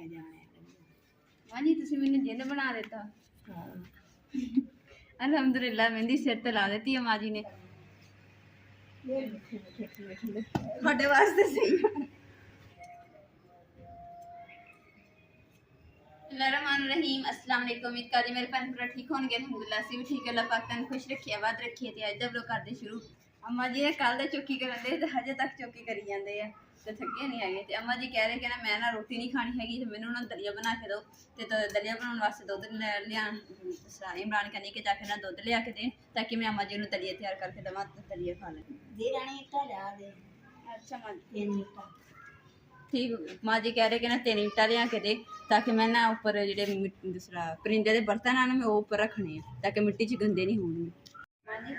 मां जी तुसीं मैनूं जिन्न बना दिता। अलहमदुलिल्लाह मेहंदी सिर ते ला दी है मां जी ने तुहाडे वास्ते सही। रहीम अस्सलाम वालेकुम। उम्मीद करदी मेरे भैन भरा ठीक होणगे। अलहमदुलिल्लाह असीं भी ठीक। अल्लाह पाक तन खुश रखिए आबाद रखिए। ते अज दा व्लॉग करदे शुरू। अम्मा जी कल दा चौकी करन दे ते हजे तक चौकी करी जांदे आ ते थके नहीं हैगे। ते अम्मा जी कह रहे कि ना मैं ना रोटी नहीं खानी हैगी ते मैनूं ना दलिया बना के दो। ते दलिया बनाने वास्ते दुद्ध लिया इमरान कन्नी के जाके ना दुद्ध लिया के दें ताकि मैं अम्मा जी नूं दलिया तैयार करके देवां ते दलिया खा लें। अच्छा मां जी ठीक माँ जी कह रहे कि ना 3 ईंटा लिया के दे ताकि मैं ना ऊपर जो दूसरा परिंदे के बर्तन हैं ना मैं वो ऊपर रखने हैं ताकि मिट्टी च गंदे नहीं होंगे। माँ जी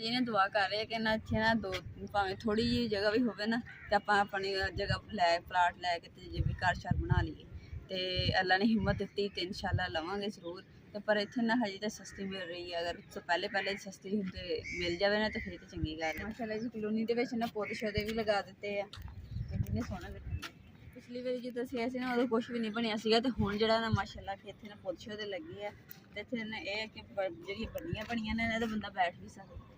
जी ने दुआ कर रहे कि ना इतने ना दो भावें थोड़ी जी जगह भी होवे ना तो आप अपनी जगह लै प्लाट लैके तो जो भी घर शर बना लीए तो अल्लाह ने हिम्मत दी तो इंशाल्लाह लवांगे जरूर। तो पर इतने ना हजे तो सस्ती मिल रही है अगर तो पहले सस्ती होंगे मिल जाए ना तो फिर तो चंगी गल है। माशाल्लाह जी कलोनी के ना पौधे शौधे भी लगा दिते हैं कितने सोहने लगते। पिछली बारी जो असीं आए ना उदों कुछ भी नहीं बनिया सीगा ते हुण जिहड़ा ना माशाल्लाह कि इत्थे ना पौधे शौधे लगे है ते इत्थे ना एह है कि जिहड़ियां बड़ियां बनियां ने इन्हां ते बंदा बैठ भी सकदा।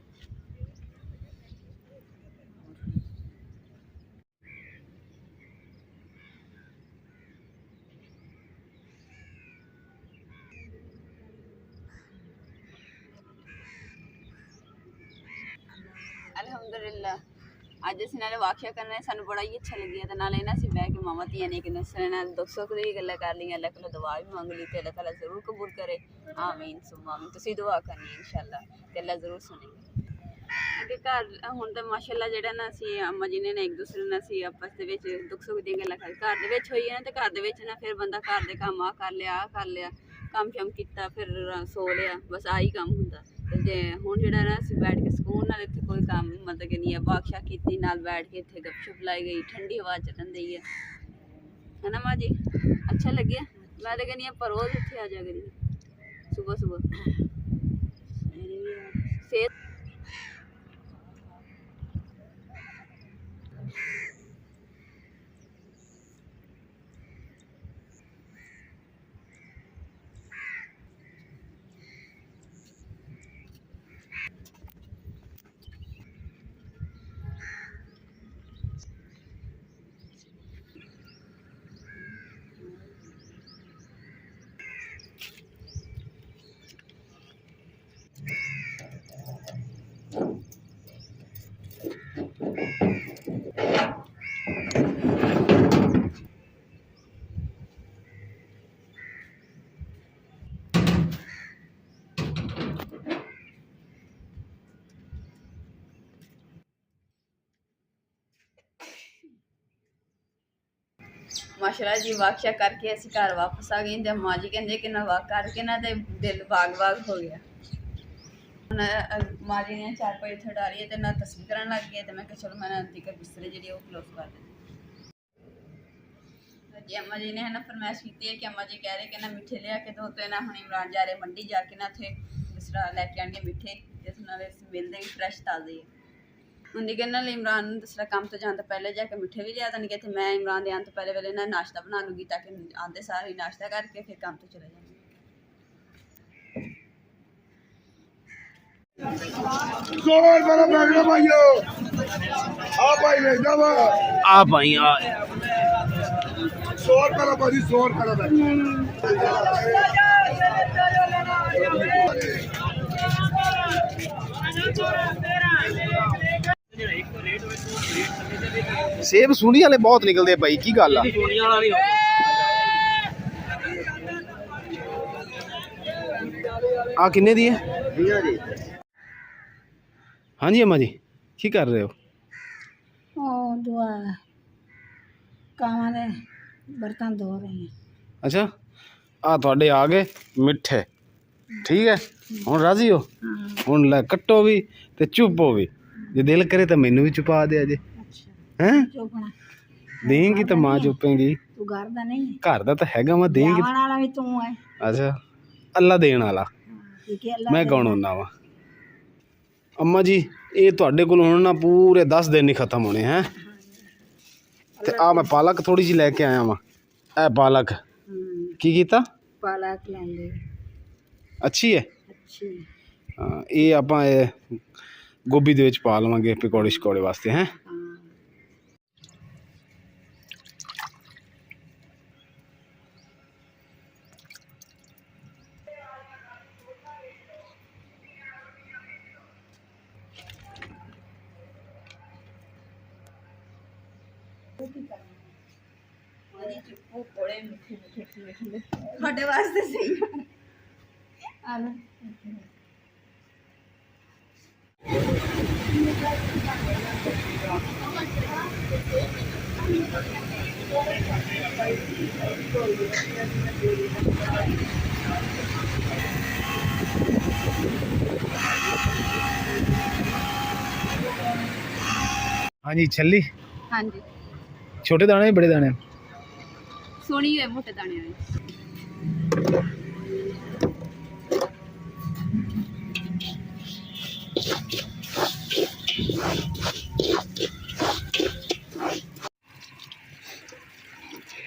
अलहमदुलिल्लाह अज असीं नाले वाकिया करना सानूं बड़ा ही अच्छा लग्या ते नाले ना असीं बह के मावां धीआं ने एक दूसरे नाल दुख सुख दी भी गल्लां कर लियां। अल्लाह कोलों दुआ भी मंग ली ते अल्लाह ताला जरूर कबूल करे। आमीन सुम्मा आमीन। तुसीं दुआ करनी इंशाअल्लाह ते अल्लाह जरूर सुनेगा। अगे घर हुण ते माशाअल्लाह जेह्ड़ा ना असीं अम्मा जी ने एक दूसरे नाल असीं आपस दे विच दुख सुख दी गल्लां कर घर दे विच होई ना ते घर दे विच ना फिर बंदा घर दे कम्म आ कर लिया कम्म शम कीता फिर सो लिया बस आही कम्म हुंदा। ते हुण जेह्ड़ा ना असीं बैठ के सकून नाल इत्थे कोई कम्म मतलब कि नहीं है बागशा कीती नाल बैठ के इत्थे गपशप लाई गई ठंडी हवा चलन दी है ना माँ जी अच्छा लग्या। मैं तो कहनी पर रोज इत्थे आ जा करी सुबह सुबह सेहत माशाल्लाह जी वाकशा करके असीं घर वापस आ गए ते माँ जी कहते कि ना वाक करके ना ते दिल बाग हो गया। माँ जी ने चारपाई इत्थे डाली है तो ना तस्वीर करन लग गए तो मैं कहा चलो मैं दिक्कत बिस्तरे जी क्लोज कर दें। जी अम्मा जी ने है ना फरमाइश की है कि अम्मा जी कह रहे कि ना मिठे लिया के दो तो ना हम इमरान जा रहे मंडी जाके ना थे दूसरा लैके आएंगे मिठे जिस नाल मिलते भी फ्रैश ताज़े उन्हें कहना इमरान दूसरा काम तो जाने तो पहले जाके मिठे भी लिया देंगे तो मैं इमरान दे आने तो पहले वेले ना नाश्ता बना लूँगी ताकि आते सारे नाश्ता करके फिर काम तो चले जाएंगे। सेब सूनी वाले बहुत निकलते भाई की गल आ किन्ने दी है? हाँ जी अम्मा जी की कर रहे हो? ਉਹ ਦੁਆ ਕਾਵਾਂ ਦੇ ਬਰਤਨ ਧੋ ਰਹੀ ਹਾਂ। ਅੱਛਾ ਆ ਤੁਹਾਡੇ ਆ ਗਏ ਮਿੱਠੇ ਠੀਕ ਹੈ ਹੁਣ ਰਾਜ਼ੀ ਹੋ ਹਾਂ ਹੁਣ ਲੈ ਕੱਟੋ ਵੀ ਤੇ ਚੁੱਪੋ ਵੀ ਜੇ ਦਿਲ ਕਰੇ ਤਾਂ ਮੈਨੂੰ ਵੀ ਚੁਪਾ ਦੇ ਅਜੇ ਅੱਛਾ ਹੈਂ ਚੁੱਪਣਾ ਦੇਂਗੀ ਤਾਂ ਮਾਂ ਚੁੱਪੇਂਗੀ ਤੂੰ ਘਰ ਦਾ ਨਹੀਂ ਘਰ ਦਾ ਤਾਂ ਹੈਗਾ ਮੈਂ ਦੇਂਗੀ ਆਵਣ ਵਾਲਾ ਵੀ ਤੂੰ ਹੈ। ਅੱਛਾ ਅੱਲਾ ਦੇਣ ਵਾਲਾ ਠੀਕ ਹੈ ਅੱਲਾ ਮੈਂ ਕੌਣ ਹੁੰਦਾ ਵਾ ਅੰਮਾ ਜੀ ਇਹ ਤੁਹਾਡੇ ਕੋਲ ਹੁਣ ਨਾ ਪੂਰੇ 10 ਦਿਨ ਨਹੀਂ ਖਤਮ ਹੋਣੇ ਹੈ ਤੇ ਆ ਮੈਂ ਪਾਲਕ ਥੋੜੀ ਜਿਹੀ ਲੈ ਕੇ ਆਇਆ ਵਾਂ ਇਹ ਪਾਲਕ ਕੀ ਕੀਤਾ ਪਾਲਕ ਲੈਂਦੇ ਅੱਛੀ ਹੈ ਅੱਛੀ ਹਾਂ ਇਹ ਆਪਾਂ ਇਹ ਗੋਭੀ ਦੇ ਵਿੱਚ ਪਾ ਲਵਾਂਗੇ ਪਕੌੜੇ ਸ਼ਕੌੜੇ ਵਾਸਤੇ ਹੈ ਹਾਂ ਤੁਹਾਡੇ ਵਾਸਤੇ ਸਹੀ ਆ ਨਾ हाँ जी छली ਹਾਂਜੀ छोटे दाने बड़े दाने ਸੋਹਣੀ ਹੋਏ ਮੋਟੇ ਦਾਣੇ ਵਾਲੀ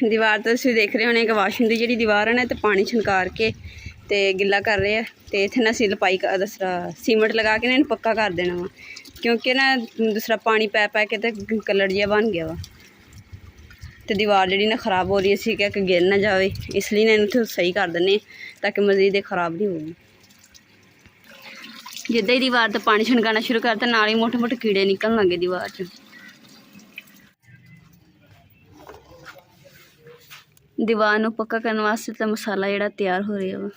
ਦੀਵਾਰ ਤੇ ਤੁਸੀਂ ਦੇਖ ਰਹੇ ਹੋਣੇ ਕਿ ਵਾਸ਼ਰੂਮ ਦੀ ਜਿਹੜੀ ਦੀਵਾਰ ਹੈ ਨਾ ਤੇ ਪਾਣੀ ਛਣਕਾਰ ਕੇ ਤੇ ਗਿੱਲਾ ਕਰ ਰਹੇ ਆ ਤੇ ਇੱਥੇ ਨਾ ਅਸੀਂ ਲਪਾਈ ਦੂਸਰਾ ਸੀਮੈਂਟ ਲਗਾ ਕੇ ਨਾ ਇਹਨੂੰ ਪੱਕਾ ਕਰ ਦੇਣਾ ਵਾ ਕਿਉਂਕਿ ਨਾ ਦੂਸਰਾ ਪਾਣੀ ਪੈ ਪੈ ਕੇ ਤੇ ਕਲਰ ਜਿਹਾ ਬਣ ਗਿਆ ਵਾ ਤੇ ਦੀਵਾਰ ਜਿਹੜੀ ਨਾ ਖਰਾਬ ਹੋ ਰਹੀ ਹੈ ਸੀ ਕਿ ਗਿਰ ਨਾ ਜਾਵੇ ਇਸ ਲਈ ਨਾ ਇਹਨੂੰ ਇੱਥੇ ਸਹੀ ਕਰ ਦਿੰਦੇ ਤਾਂ ਕਿ ਮਜ਼ੀਦ ਇਹ ਖਰਾਬ ਨਹੀਂ ਹੋਊਗੀ ਜਿੱਦਾਂ ਹੀ ਦੀਵਾਰ ਤੇ ਪਾਣੀ ਛਣਕਾਣਾ ਸ਼ੁਰੂ ਕਰਤਾ ਨਾਲ ਹੀ ਮੋਟੇ ਮੋਟੇ ਕੀੜੇ ਨਿਕਲਣ ਲੱਗੇ ਦੀਵਾਰ 'ਚ ਦੀਵਾਰ ਨੂੰ ਪੱਕਾ ਕਰਨ ਵਾਸਤੇ ਤਾਂ ਮਸਾਲਾ ਜਿਹੜਾ ਤਿਆਰ ਹੋ ਰਿਹਾ ਵਾ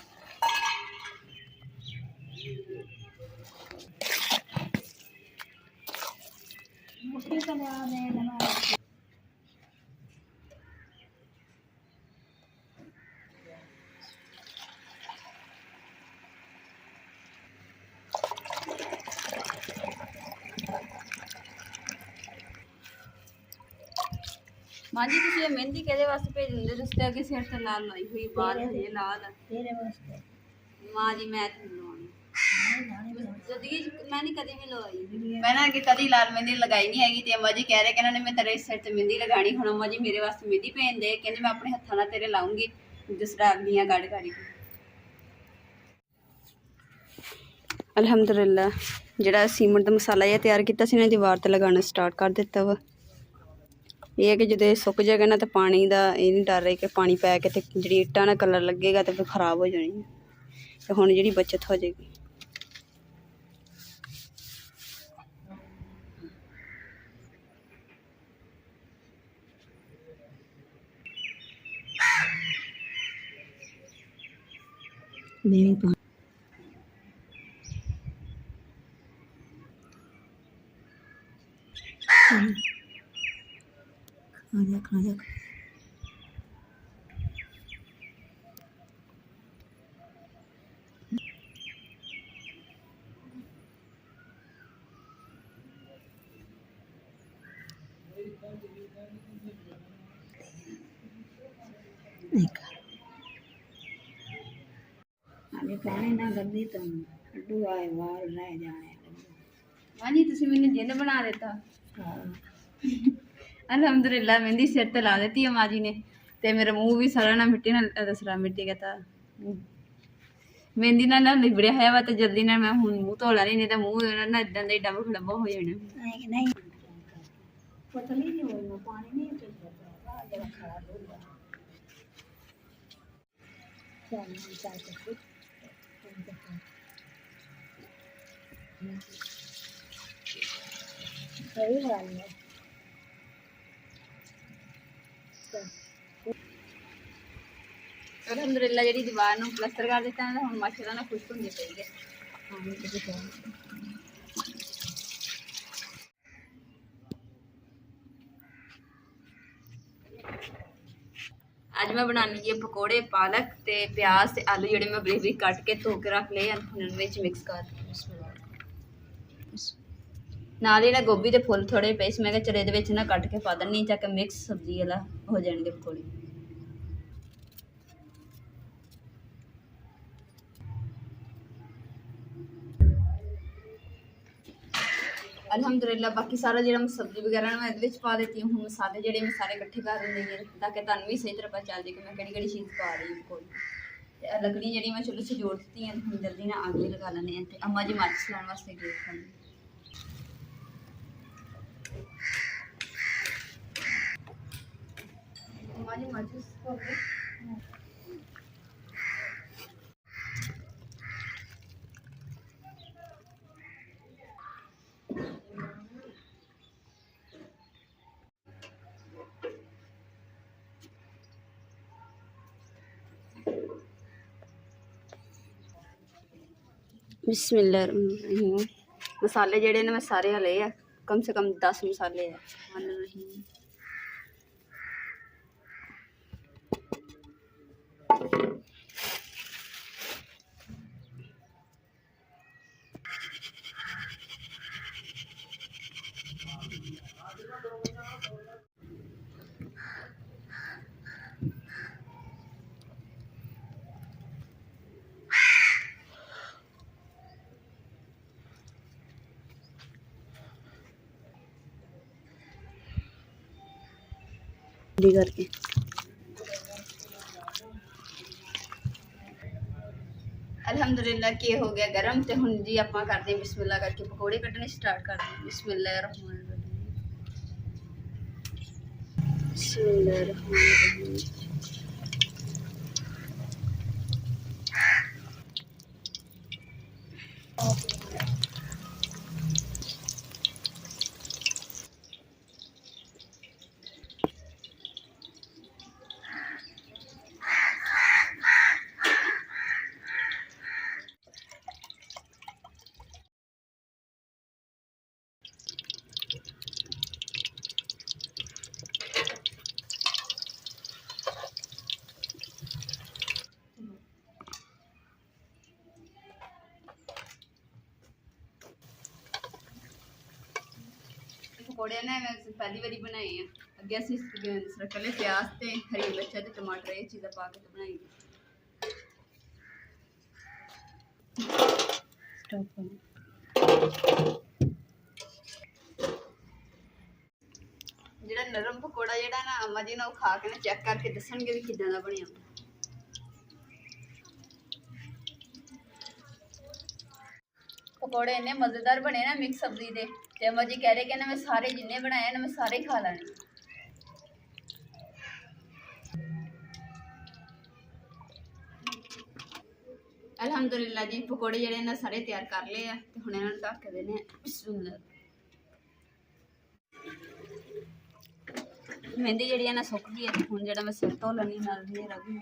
ਮਾਂ ਜੀ ਤੁਸੀਂ ਇਹ ਮਹਿੰਦੀ ਕਿਹਦੇ ਵਾਸਤੇ ਭੇਜ ਦਿੰਦੇ ਤੁਸੀਂ ਅੱਗੇ ਸਿਰ ਤੇ ਲਾਲ ਲਾਈ ਹੋਈ ਬਾਲ ਹਜੇ ਲਾਲ ਆ ਤੇਰੇ ਵਾਸਤੇ ਮਾਂ ਜੀ ਮੈਂ ਤੇ ਲਵਾਉਣੀ ਜ਼ਿੰਦਗੀ 'ਚ ਮੈਂ ਨਹੀਂ ਕਦੇ ਵੀ ਲਵਾਈ ਮੈਂ ਨਾ ਅੱਗੇ ਕਦੀ ਲਾਲ ਮਹਿੰਦੀ ਲਗਾਈ ਨਹੀਂ ਹੈਗੀ ਤੇ ਅੰਮਾ ਜੀ ਕਹਿ ਰਹੇ ਕਿ ਇਹਨਾਂ ਨੇ ਮੈਂ ਤੇਰੇ ਸਿਰ ਤੇ ਮਹਿੰਦੀ ਲਗਾਣੀ ਹੁਣ ਅੰਮਾ ਜੀ ਮੇਰੇ ਵਾਸਤੇ ਮਹਿੰਦੀ ਭੇਜ ਦੇ ਕਹਿੰਦੇ ਮੈਂ ਆਪਣੇ ਹੱਥਾਂ ਨਾਲ ਤੇਰੇ ਲਾਉਂਗੀ ਜਿਸ ਤਰ੍ਹਾਂ ਅਗਲੀਆਂ ਗੜ ਗੜੀ ਅਲਹਮਦੁਲਿਲਾ ਜਿਹੜਾ ਸੀਮੈਂਟ ਦਾ ਮਸਾਲਾ ਇਹ ਤਿਆਰ ਕੀਤਾ ਸੀ ਨਾ ਦੀਵਾਰ ਤੇ ਲਗਾਉਣਾ ਸਟਾਰਟ ਕਰ ਦਿੱਤਾ ਵਾ ਇਹ ਹੈ ਕਿ ਜਦੋਂ ਸੁੱਕ ਜਾਏਗਾ ਨਾ ਤਾਂ ਪਾਣੀ ਦਾ ਇਹ ਨਹੀਂ ਡਰ ਰਿਹਾ ਕਿ ਪਾਣੀ ਪੈ ਕੇ ਤੇ ਜਿਹੜੀ ਇੱਟਾਂ ਨਾਲ ਕਲਰ ਲੱਗੇਗਾ ਤੇ ਫਿਰ ਖਰਾਬ ਹੋ ਜਾਣੀ ਤੇ ਹੁਣ ਜਿਹੜੀ ਬਚਤ ਹੋ ਜਾਏਗੀ ਨਹੀਂ ਪਾ ਖਾ ਜਾ अभी पानी ना कर दी तो लड्डू आए वाल रह जाने ਮਾਂ ਜੀ ਤੁਸੀਂ ਮੈਨੂੰ ਜਿੰਨ ਬਣਾ ਦਿੱਤਾ ਅਲਹਮਦੁਲਿਲਾ ਮਹਿੰਦੀ ਸਿਰ ਤੇ ਲਾ ਦਿੱਤੀ ਹੈ ਮਾਂ ਜੀ ਨੇ ਤੇ ਮੇਰਾ ਮੂੰਹ ਵੀ ਸਾਰਾ ਨਾ ਮਿੱਟੀ ਨਾਲ ਦਸਰਾ ਮਿੱਟੀ ਕਹਤਾ ਮਹਿੰਦੀ ਨਾਲ ਨਾ ਲਿਬੜਿਆ ਹੋਇਆ ਵਾ ਤੇ ਜਲਦੀ ਨਾਲ ਮੈਂ ਹੁਣ ਮੂੰਹ ਧੋ ਲੈਣੀ ਨਹੀਂ ਤਾਂ ਮੂੰਹ ਨਾ ਇਦਾਂ ਦਾ ਹੀ ਡੱਬ ਖੜੱਬਾ ਹੋ ਜਾਣਾ नहीं पतली नहीं होना पानी नहीं चलता जरा खराब हो गया चल चाय पत्ती सही वाली है ਅਲਹਮਦੁਲਿਲਾ ਜਿਹੜੀ ਦੀਵਾਰ ਨੂੰ ਪਲਸਤਰ ਕਰ ਦਿੱਤਾ ਨਾ ਹੁਣ ਮਾਸ਼ਾਅੱਲਾ ਨਾਲ ਖੁਸ਼ਕ ਹੁੰਦੀ ਪਈ ਹੈ ਅੱਜ ਮੈਂ ਬਣਾਉਣੀ ਹੈ ਪਕੌੜੇ ਪਾਲਕ ਤੇ ਪਿਆਜ਼ ਤੇ ਆਲੂ ਜਿਹੜੇ ਮੈਂ ਬਰੀਕ ਬਰੀਕ ਕੱਟ ਕੇ ਧੋ ਕੇ ਰੱਖ ਲਏ ਹਨ ਉਹਨਾਂ ਵਿੱਚ ਮਿਕਸ ਕਰ ਨਾਲ ਹੀ ਨਾ ਗੋਭੀ ਦੇ ਫੁੱਲ ਥੋੜੇ ਪਏ ਸੀ ਮੈਂ ਕਿਹਾ ਚਲੇ ਇਹਦੇ ਵਿੱਚ ਨਾ ਕੱਟ ਕੇ ਪਾ ਦਿੰਨੀ ਤਾਂ ਕਿ ਮਿਕਸ ਸਬਜ਼ੀ ਵਾਲਾ ਹੋ ਜਾਣਗੇ ਪਕੌੜੇ। ਅਲਹਮਦੁਲਿਲਾ ਬਾਕੀ ਸਾਰਾ ਜਿਹੜਾ ਮੈਂ ਸਬਜ਼ੀ ਵਗੈਰਾ ਨਾ ਮੈਂ ਇਹਦੇ ਵਿੱਚ ਪਾ ਦਿੱਤੀ ਹੁਣ ਮਸਾਲੇ ਜਿਹੜੇ ਮੈਂ ਸਾਰੇ ਇਕੱਠੇ ਕਰ ਦਿੰਦੀ ਹਾਂ ਤਾਂ ਕਿ ਤੁਹਾਨੂੰ ਵੀ ਸਹੀ ਤਰ੍ਹਾਂ ਪਤਾ ਚੱਲ ਜਾਏ ਕਿ ਮੈਂ ਕਿਹੜੀ ਕਿਹੜੀ ਚੀਜ਼ ਪਾ ਰਹੀ ਹਾਂ ਕੋਈ। ਤੇ ਆਹ ਲੱਕੜੀ ਜਿਹੜੀ ਮੈਂ ਚੁੱਲ੍ਹੇ 'ਚ ਜੋੜ ਦਿੱਤੀ ਹੈ ਹੁਣ ਜਲਦੀ ਨਾਲ ਅੱਗ ਵੀ ਲਗਾ ਲੈਂਦੇ ਹਾਂ ਤੇ ਅੰਮਾ ਜੀ ਮਾਚਿਸ ਲਾਉਣ ਵਾਸਤੇ ਗਏ ਹਨ। ਅੰਮਾ ਜੀ ਮਾਚਿਸ ਹੋ ਗਏ। बिस्मिल्लाहिर्रहमानिर्रहीम मसाले जेडे ने मैं सारे हले आ कम से कम 10 मसाले है। करके अल्हम्दुलिल्लाह के हो गया गरम ते हुन जी आपां करदे बिस्मिल्लाह करके पकौड़े कटने स्टार्ट कर दें। बिस्मिल्लाहिर्रहमानिर्रहीम पकौड़े ने मैं पहली बारी बनाए हैं अगे अस कले प्याज ते हरी मिर्च ते टमाटर ये चीज़ा पा के बनाई जेड़ा नरम पकौड़ा जेड़ा ना अम्मा जी ना खा के ना चेक करके दसणगे भी किदां दा बनिया। पकौड़े इन्ने मज़ेदार बने ना मिक्स सब्जी दे ते अम्मा जी कह रहे कि ना मैं सारे जिन्ने बनाए ना मैं सारे खा लैने। अल्हम्दुलिल्लाह जी पकौड़े जेडे ना सारे तैयार कर लिए ते हुण इन्हां नूं ढक के देने बिस्मिल्लाह। मेहंदी जेडी है ना सुक गई है हुण जेड़ा मैं सिर धो लैनी नाल मेरा भी